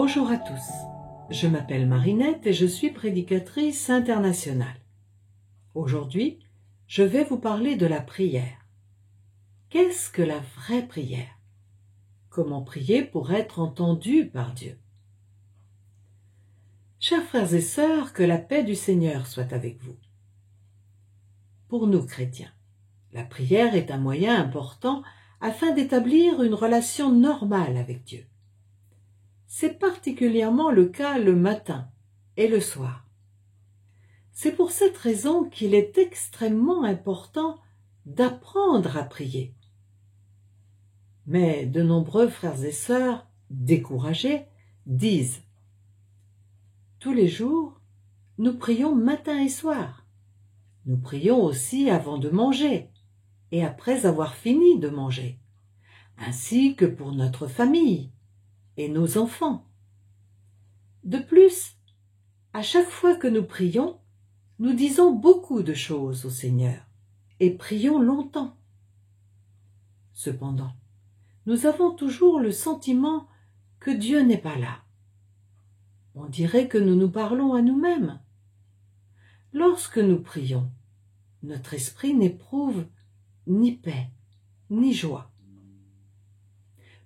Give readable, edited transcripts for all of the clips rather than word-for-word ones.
Bonjour à tous, je m'appelle Marinette et je suis prédicatrice internationale. Aujourd'hui, je vais vous parler de la prière. Qu'est-ce que la vraie prière? Comment prier pour être entendu par Dieu? Chers frères et sœurs, que la paix du Seigneur soit avec vous. Pour nous chrétiens, la prière est un moyen important afin d'établir une relation normale avec Dieu. C'est particulièrement le cas le matin et le soir. C'est pour cette raison qu'il est extrêmement important d'apprendre à prier. Mais de nombreux frères et sœurs, découragés, disent « Tous les jours, nous prions matin et soir. Nous prions aussi avant de manger et après avoir fini de manger, ainsi que pour notre famille et nos enfants. De plus, à chaque fois que nous prions, nous disons beaucoup de choses au Seigneur et prions longtemps. Cependant, nous avons toujours le sentiment que Dieu n'est pas là. On dirait que nous nous parlons à nous-mêmes. Lorsque nous prions, notre esprit n'éprouve ni paix, ni joie.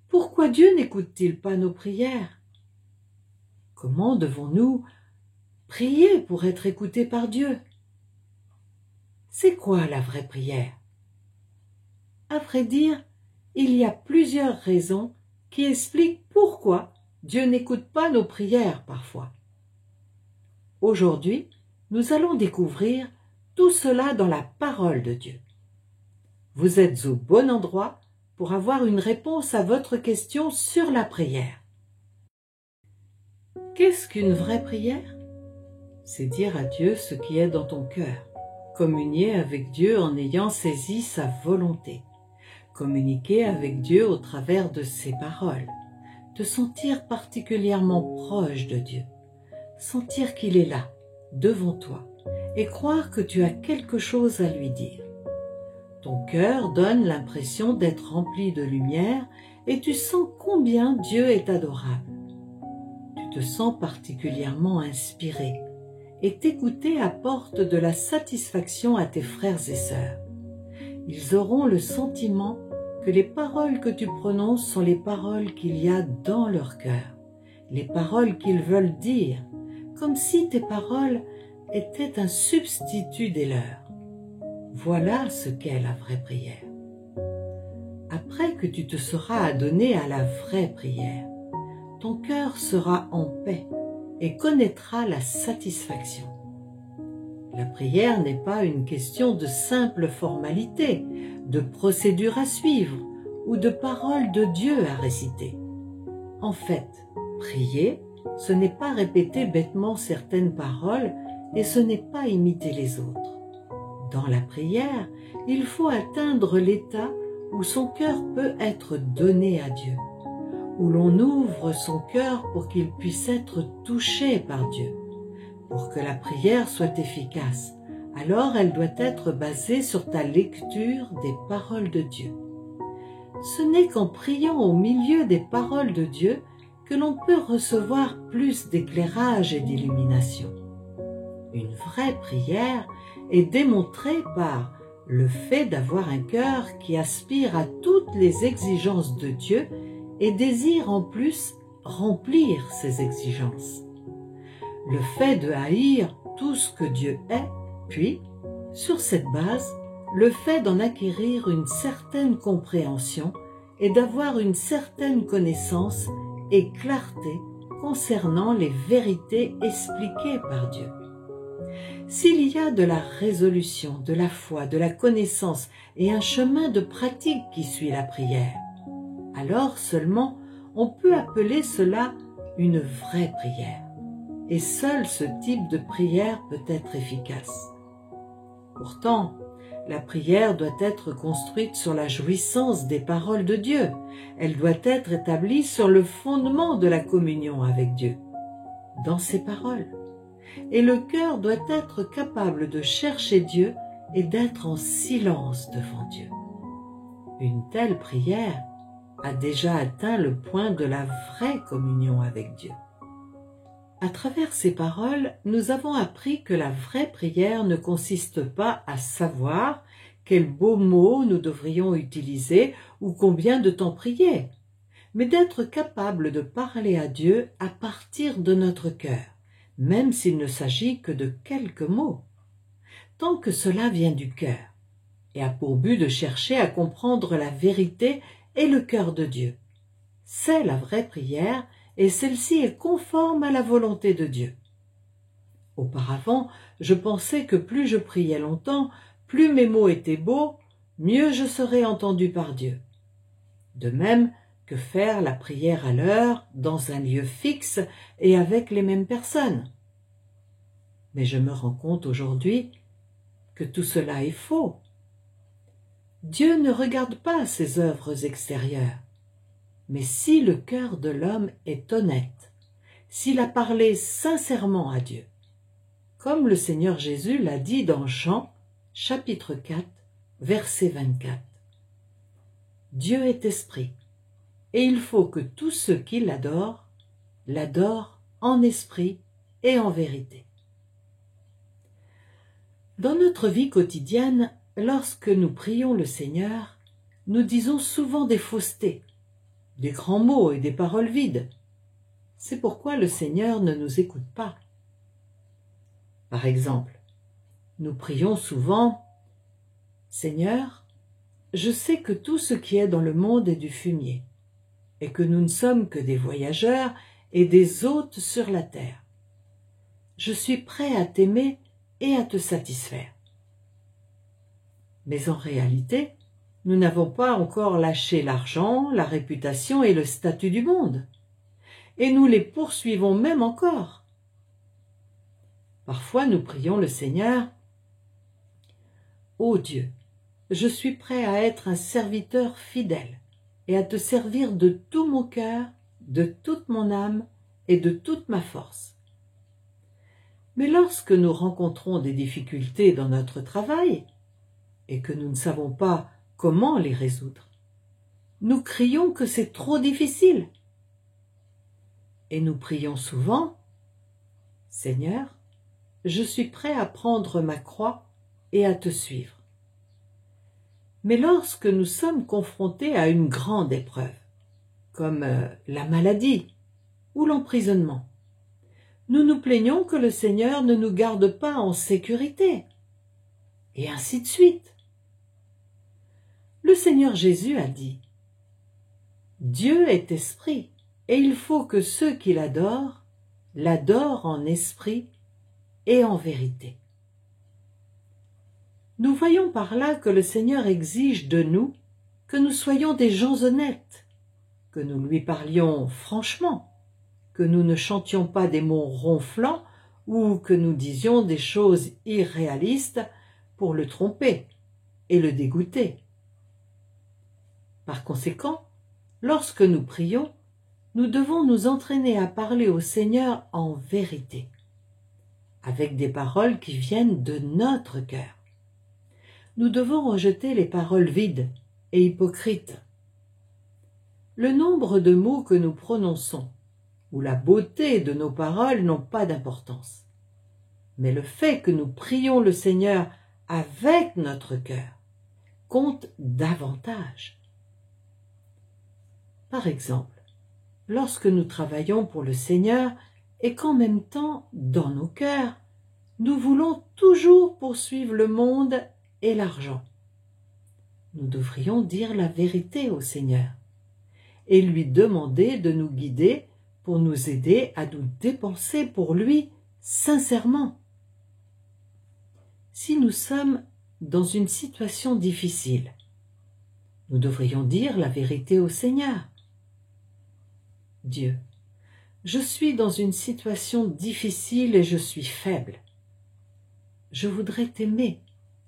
Pourquoi Dieu n'écoute-t-il pas nos prières? Comment devons-nous prier pour être écoutés par Dieu? C'est quoi la vraie prière? À vrai dire, il y a plusieurs raisons qui expliquent pourquoi Dieu n'écoute pas nos prières parfois. Aujourd'hui, nous allons découvrir tout cela dans la parole de Dieu. Vous êtes au bon endroit pour avoir une réponse à votre question sur la prière. Qu'est-ce qu'une vraie prière? C'est dire à Dieu ce qui est dans ton cœur, communier avec Dieu en ayant saisi sa volonté, communiquer avec Dieu au travers de ses paroles, te sentir particulièrement proche de Dieu, sentir qu'il est là, devant toi, et croire que tu as quelque chose à lui dire. Ton cœur donne l'impression d'être rempli de lumière et tu sens combien Dieu est adorable. Tu te sens particulièrement inspiré et t'écouter apporte de la satisfaction à tes frères et sœurs. Ils auront le sentiment que les paroles que tu prononces sont les paroles qu'il y a dans leur cœur, les paroles qu'ils veulent dire, comme si tes paroles étaient un substitut des leurs. Voilà ce qu'est la vraie prière. Après que tu te seras adonné à la vraie prière, ton cœur sera en paix et connaîtra la satisfaction. La prière n'est pas une question de simple formalité, de procédure à suivre ou de paroles de Dieu à réciter. En fait, prier, ce n'est pas répéter bêtement certaines paroles et ce n'est pas imiter les autres. Dans la prière, il faut atteindre l'état où son cœur peut être donné à Dieu, où l'on ouvre son cœur pour qu'il puisse être touché par Dieu. Pour que la prière soit efficace, alors elle doit être basée sur ta lecture des paroles de Dieu. Ce n'est qu'en priant au milieu des paroles de Dieu que l'on peut recevoir plus d'éclairage et d'illumination. Une vraie prière est démontrée par le fait d'avoir un cœur qui aspire à toutes les exigences de Dieu et désire en plus remplir ces exigences. Le fait de haïr tout ce que Dieu est, puis, sur cette base, le fait d'en acquérir une certaine compréhension et d'avoir une certaine connaissance et clarté concernant les vérités expliquées par Dieu. S'il y a de la résolution, de la foi, de la connaissance et un chemin de pratique qui suit la prière, alors seulement on peut appeler cela une vraie prière. Et seul ce type de prière peut être efficace. Pourtant, la prière doit être construite sur la jouissance des paroles de Dieu. Elle doit être établie sur le fondement de la communion avec Dieu, dans ses paroles. Et le cœur doit être capable de chercher Dieu et d'être en silence devant Dieu. Une telle prière a déjà atteint le point de la vraie communion avec Dieu. À travers ces paroles, nous avons appris que la vraie prière ne consiste pas à savoir quels beaux mots nous devrions utiliser ou combien de temps prier, mais d'être capable de parler à Dieu à partir de notre cœur, même s'il ne s'agit que de quelques mots, tant que cela vient du cœur, et a pour but de chercher à comprendre la vérité et le cœur de Dieu. C'est la vraie prière, et celle-ci est conforme à la volonté de Dieu. Auparavant, je pensais que plus je priais longtemps, plus mes mots étaient beaux, mieux je serais entendu par Dieu. De même que faire la prière à l'heure, dans un lieu fixe et avec les mêmes personnes. Mais je me rends compte aujourd'hui que tout cela est faux. Dieu ne regarde pas ses œuvres extérieures. Mais si le cœur de l'homme est honnête, s'il a parlé sincèrement à Dieu, comme le Seigneur Jésus l'a dit dans Jean, chapitre 4, verset 24. Dieu est esprit, et il faut que tous ceux qui l'adorent en esprit et en vérité. Dans notre vie quotidienne, lorsque nous prions le Seigneur, nous disons souvent des faussetés, des grands mots et des paroles vides. C'est pourquoi le Seigneur ne nous écoute pas. Par exemple, nous prions souvent « Seigneur, je sais que tout ce qui est dans le monde est du fumier, et que nous ne sommes que des voyageurs et des hôtes sur la terre. Je suis prêt à t'aimer et à te satisfaire. » Mais en réalité, nous n'avons pas encore lâché l'argent, la réputation et le statut du monde, et nous les poursuivons même encore. Parfois nous prions le Seigneur « Ô Dieu, je suis prêt à être un serviteur fidèle et à te servir de tout mon cœur, de toute mon âme et de toute ma force. » Mais lorsque nous rencontrons des difficultés dans notre travail et que nous ne savons pas comment les résoudre, nous crions que c'est trop difficile. Et nous prions souvent « Seigneur, je suis prêt à prendre ma croix et à te suivre. » Mais lorsque nous sommes confrontés à une grande épreuve, comme la maladie ou l'emprisonnement, nous nous plaignons que le Seigneur ne nous garde pas en sécurité, et ainsi de suite. Le Seigneur Jésus a dit « Dieu est esprit, et il faut que ceux qui l'adorent en esprit et en vérité. » Nous voyons par là que le Seigneur exige de nous que nous soyons des gens honnêtes, que nous lui parlions franchement, que nous ne chantions pas des mots ronflants ou que nous disions des choses irréalistes pour le tromper et le dégoûter. Par conséquent, lorsque nous prions, nous devons nous entraîner à parler au Seigneur en vérité, avec des paroles qui viennent de notre cœur. Nous devons rejeter les paroles vides et hypocrites. Le nombre de mots que nous prononçons ou la beauté de nos paroles n'ont pas d'importance. Mais le fait que nous prions le Seigneur avec notre cœur compte davantage. Par exemple, lorsque nous travaillons pour le Seigneur et qu'en même temps, dans nos cœurs, nous voulons toujours poursuivre le monde et l'argent, nous devrions dire la vérité au Seigneur et lui demander de nous guider pour nous aider à nous dépenser pour lui sincèrement. Si nous sommes dans une situation difficile, nous devrions dire la vérité au Seigneur. Dieu, je suis dans une situation difficile et je suis faible. Je voudrais t'aimer,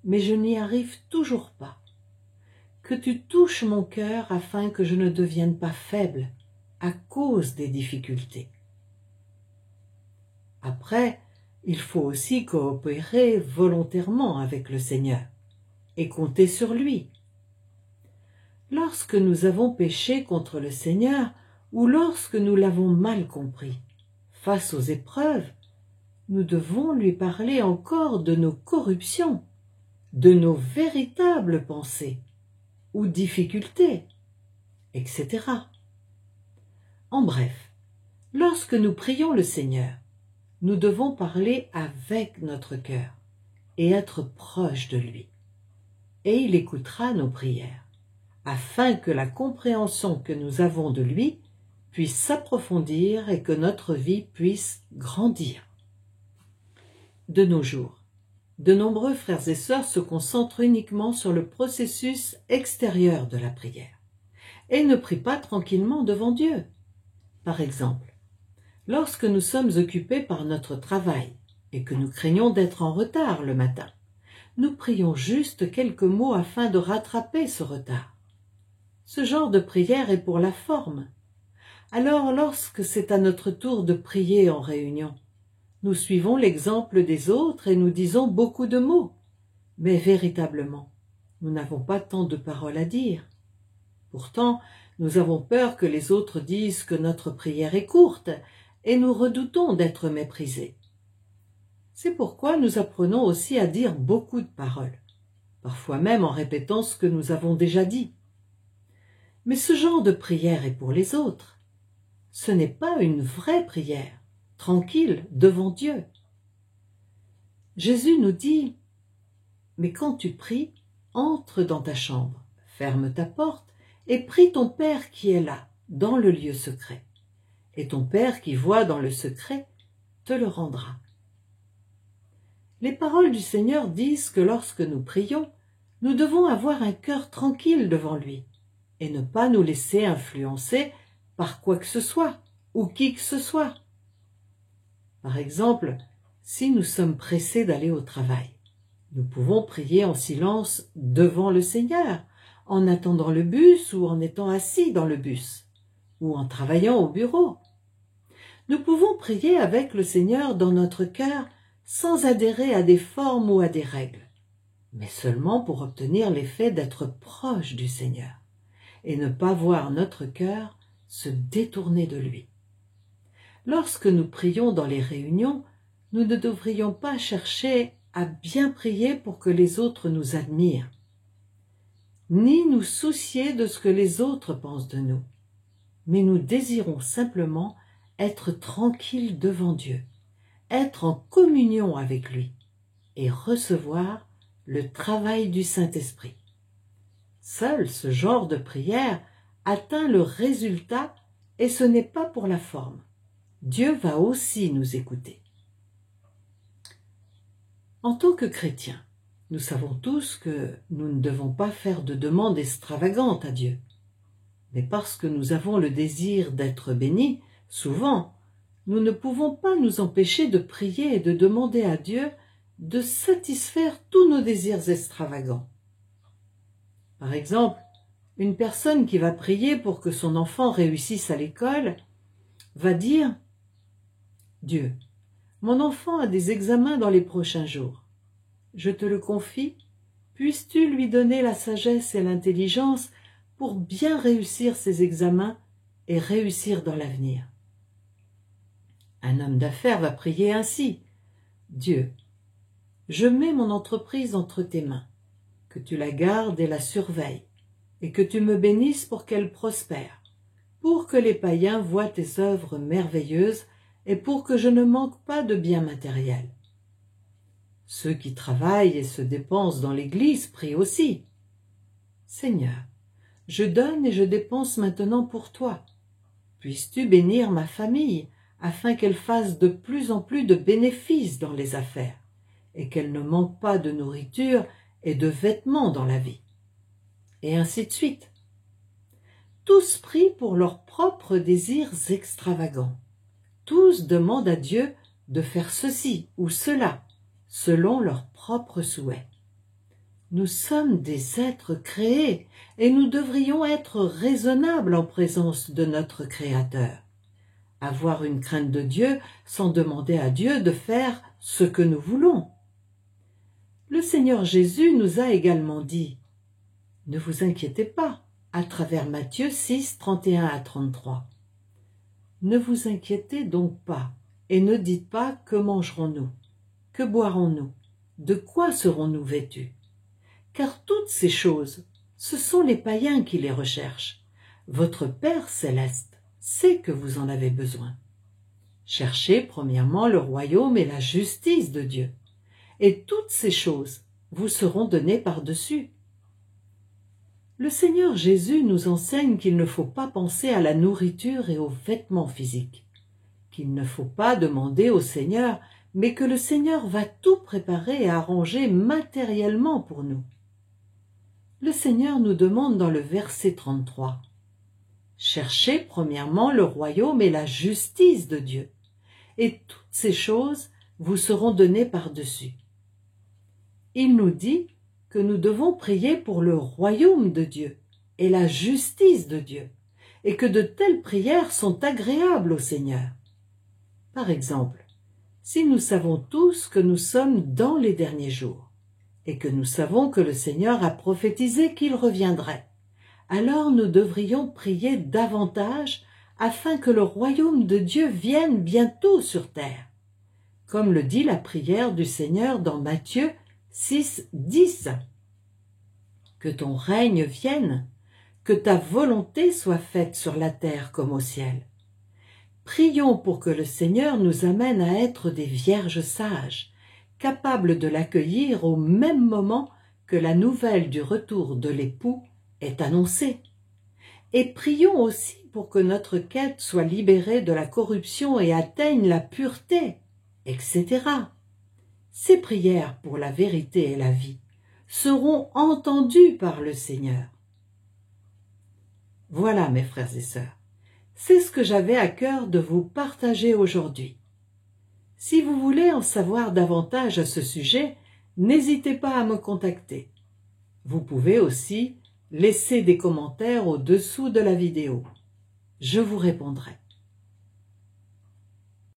mais je n'y arrive toujours pas. Que tu touches mon cœur afin que je ne devienne pas faible à cause des difficultés. Après, il faut aussi coopérer volontairement avec le Seigneur et compter sur lui. lorsque nous avons péché contre le Seigneur ou lorsque nous l'avons mal compris. Face aux épreuves, nous devons lui parler encore de nos corruptions, de nos véritables pensées ou difficultés, etc. En bref, lorsque nous prions le Seigneur, nous devons parler avec notre cœur et être proches de lui. Et il écoutera nos prières, afin que la compréhension que nous avons de lui puisse s'approfondir et que notre vie puisse grandir. De nos jours, de nombreux frères et sœurs se concentrent uniquement sur le processus extérieur de la prière et ne prient pas tranquillement devant Dieu. Par exemple, lorsque nous sommes occupés par notre travail et que nous craignons d'être en retard le matin, nous prions juste quelques mots afin de rattraper ce retard. Ce genre de prière est pour la forme. Alors, lorsque c'est à notre tour de prier en réunion, nous suivons l'exemple des autres et nous disons beaucoup de mots. Mais véritablement, nous n'avons pas tant de paroles à dire. Pourtant, nous avons peur que les autres disent que notre prière est courte et nous redoutons d'être méprisés. C'est pourquoi nous apprenons aussi à dire beaucoup de paroles, parfois même en répétant ce que nous avons déjà dit. Mais ce genre de prière est pour les autres. Ce n'est pas une vraie prière, tranquille devant Dieu. Jésus nous dit « Mais quand tu pries, entre dans ta chambre, ferme ta porte et prie ton Père qui est là, dans le lieu secret. Et ton Père qui voit dans le secret te le rendra. » Les paroles du Seigneur disent que lorsque nous prions, nous devons avoir un cœur tranquille devant lui et ne pas nous laisser influencer par quoi que ce soit ou qui que ce soit. Par exemple, si nous sommes pressés d'aller au travail, nous pouvons prier en silence devant le Seigneur, en attendant le bus ou en étant assis dans le bus, ou en travaillant au bureau. Nous pouvons prier avec le Seigneur dans notre cœur sans adhérer à des formes ou à des règles, mais seulement pour obtenir l'effet d'être proche du Seigneur et ne pas voir notre cœur se détourner de lui. Lorsque nous prions dans les réunions, nous ne devrions pas chercher à bien prier pour que les autres nous admirent, ni nous soucier de ce que les autres pensent de nous, mais nous désirons simplement être tranquilles devant Dieu, être en communion avec lui et recevoir le travail du Saint-Esprit. Seul ce genre de prière atteint le résultat et ce n'est pas pour la forme. Dieu va aussi nous écouter. En tant que chrétiens, nous savons tous que nous ne devons pas faire de demandes extravagantes à Dieu. Mais parce que nous avons le désir d'être bénis, souvent, nous ne pouvons pas nous empêcher de prier et de demander à Dieu de satisfaire tous nos désirs extravagants. Par exemple, une personne qui va prier pour que son enfant réussisse à l'école va dire « Dieu, mon enfant a des examens dans les prochains jours. Je te le confie, puisses-tu lui donner la sagesse et l'intelligence pour bien réussir ses examens et réussir dans l'avenir. » Un homme d'affaires va prier ainsi. « Dieu, je mets mon entreprise entre tes mains, que tu la gardes et la surveilles, et que tu me bénisses pour qu'elle prospère, pour que les païens voient tes œuvres merveilleuses et pour que je ne manque pas de biens matériels. » Ceux qui travaillent et se dépensent dans l'Église prient aussi. « Seigneur, je donne et je dépense maintenant pour toi. Puisses-tu bénir ma famille, afin qu'elle fasse de plus en plus de bénéfices dans les affaires, et qu'elle ne manque pas de nourriture et de vêtements dans la vie. » Et ainsi de suite. Tous prient pour leurs propres désirs extravagants. Tous demandent à Dieu de faire ceci ou cela, selon leurs propres souhaits. Nous sommes des êtres créés et nous devrions être raisonnables en présence de notre Créateur. Avoir une crainte de Dieu sans demander à Dieu de faire ce que nous voulons. Le Seigneur Jésus nous a également dit « Ne vous inquiétez pas, à travers Matthieu 6, 31 à 33. Ne vous inquiétez donc pas, et ne dites pas que mangerons-nous, que boirons-nous, de quoi serons-nous vêtus? Car toutes ces choses, ce sont les païens qui les recherchent. Votre Père céleste sait que vous en avez besoin. Cherchez premièrement le royaume et la justice de Dieu, et toutes ces choses vous seront données par-dessus. Le Seigneur Jésus nous enseigne qu'il ne faut pas penser à la nourriture et aux vêtements physiques, qu'il ne faut pas demander au Seigneur, mais que le Seigneur va tout préparer et arranger matériellement pour nous. Le Seigneur nous demande dans le verset 33 « Cherchez premièrement le royaume et la justice de Dieu, et toutes ces choses vous seront données par-dessus. » Il nous dit que nous devons prier pour le royaume de Dieu et la justice de Dieu, et que de telles prières sont agréables au Seigneur. Par exemple, si nous savons tous que nous sommes dans les derniers jours, et que nous savons que le Seigneur a prophétisé qu'il reviendrait, alors nous devrions prier davantage afin que le royaume de Dieu vienne bientôt sur terre, comme le dit la prière du Seigneur dans Matthieu 6, 10. Que ton règne vienne, que ta volonté soit faite sur la terre comme au ciel. Prions pour que le Seigneur nous amène à être des vierges sages, capables de l'accueillir au même moment que la nouvelle du retour de l'époux est annoncée. Et prions aussi pour que notre quête soit libérée de la corruption et atteigne la pureté, etc. Ces prières pour la vérité et la vie seront entendues par le Seigneur. Voilà, mes frères et sœurs, c'est ce que j'avais à cœur de vous partager aujourd'hui. Si vous voulez en savoir davantage à ce sujet, n'hésitez pas à me contacter. Vous pouvez aussi laisser des commentaires au-dessous de la vidéo. Je vous répondrai.